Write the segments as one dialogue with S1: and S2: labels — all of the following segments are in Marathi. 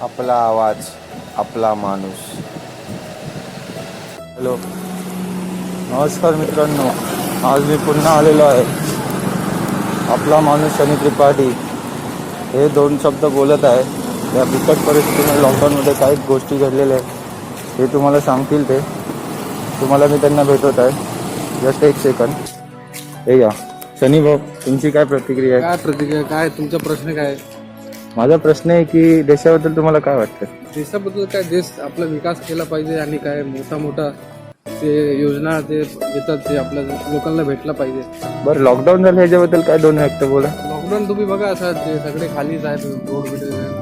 S1: आपला आवाज, आपला माणूस. हॅलो, नमस्कार मित्रांनो. आज मी पुन्हा आलेलो आहे. आपला माणूस शनी त्रिपाठी हे 2 शब्द बोलत आहे. या बिकट परिस्थितीमध्ये लॉकडाऊनमध्ये काही गोष्टी घडलेल्या आहेत हे तुम्हाला सांगतील. ते तुम्हाला मी त्यांना भेटवत आहे. Just 1 second. हे घ्या. शनी भाऊ, तुमची काय प्रतिक्रिया आहे?
S2: काय प्रतिक्रिया, काय तुमचा प्रश्न काय?
S1: माझा प्रश्न आहे की देशाबद्दल तुम्हाला काय वाटतं?
S2: देशाबद्दल काय, देश आपला विकास केला पाहिजे आणि काय मोठा ते योजना ते येतात ते आपल्या लोकांना भेटला पाहिजे.
S1: बरं, लॉकडाऊन झालं ह्याच्याबद्दल काय 2 वाक्य बोला.
S2: लॉकडाऊन तुम्ही बघा, असं ते सगळे खालीच आहेत, रोड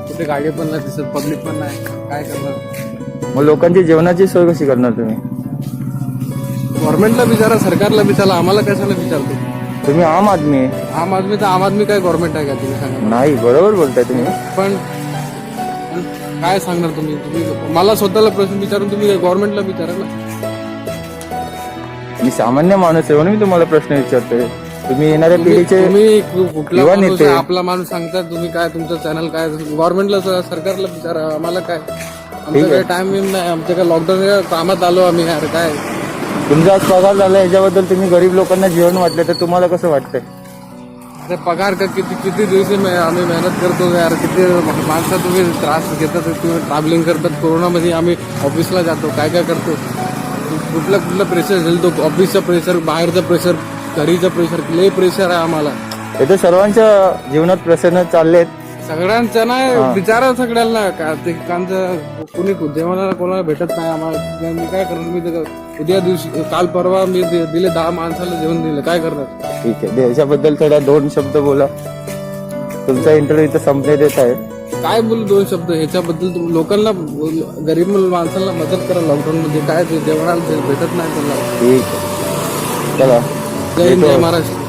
S2: कुठे गाडी पण नाही दिसत, पब्लिक पण नाही, काय करणार?
S1: मग लोकांची जेवणाची सोय कशी करणार तुम्ही?
S2: गव्हर्नमेंटला विचारा, सरकारला विचारा, आम्हाला कशाला विचारतो?
S1: तुम्ही आम आदमी आहे.
S2: आम आदमी काय गव्हर्नमेंट आहे का? तुम्ही सांगा.
S1: नाही, बरोबर बोलताय तुम्ही.
S2: पण काय सांगणार तुम्ही मला स्वतःला प्रश्न विचारून तुम्ही गव्हर्नमेंटला विचारा ना.
S1: मी सामान्य माणूस आहे म्हणून मी तुम्हाला प्रश्न विचारतोय. तुम्ही येणाऱ्या पिढीचे
S2: तुम्ही कुठला
S1: युवा
S2: माणूस
S1: नेते.
S2: आहे, आपला माणूस सांगतात तुम्ही, काय तुमचं चॅनल काय? गव्हर्नमेंटला सरकारला विचारा, आम्हाला काय? आमचं काय टाइम नाही, आमचं काय लॉकडाऊन कामात आलो आम्ही यार. काय
S1: तुमचा आज पगार झाला ह्याच्याबद्दल तुम्ही गरीब लोकांना जेवण वाटलं तर तुम्हाला कसं वाटतंय?
S2: अरे पगार का किती दिवशी आम्ही मेहनत करतो यार, किती माणसं तुम्ही त्रास घेतात, तुम्ही ट्रॅव्हलिंग करतात. कोरोनामध्ये आम्ही ऑफिसला जातो, काय करतो, कुठलं प्रेशर झेलतो, ऑफिसचं प्रेशर, बाहेरचं प्रेशर, घरीचं प्रेशर, लय प्रेशर आहे आम्हाला.
S1: हे तर सर्वांच्या जीवनात प्रश्न चाललेत.
S2: सगळ्यांचं नाही, विचारा सगळ्यांना का ते कांचं कुणी जेवणाला कोणाला भेटत नाही आम्हाला. मी काय करणार? मी उद्या दिवशी काल परवा मी दिले 10 माणसाला जेवण दिलं, काय करणार?
S1: ठीक आहे, याच्याबद्दल थोड्या 2 शब्द बोला. तुमचा इंटरव्ह्यू इथं संपण्यात येत आहे.
S2: काय बोलू 2 शब्द ह्याच्याबद्दल? लोकांना, गरीब माणसांना मदत करा. लॉकडाऊन मध्ये काय जेवणाला भेटत नाही त्यांना.
S1: ठीक आहे, चला.
S2: जय हिंद, जय महाराष्ट्र.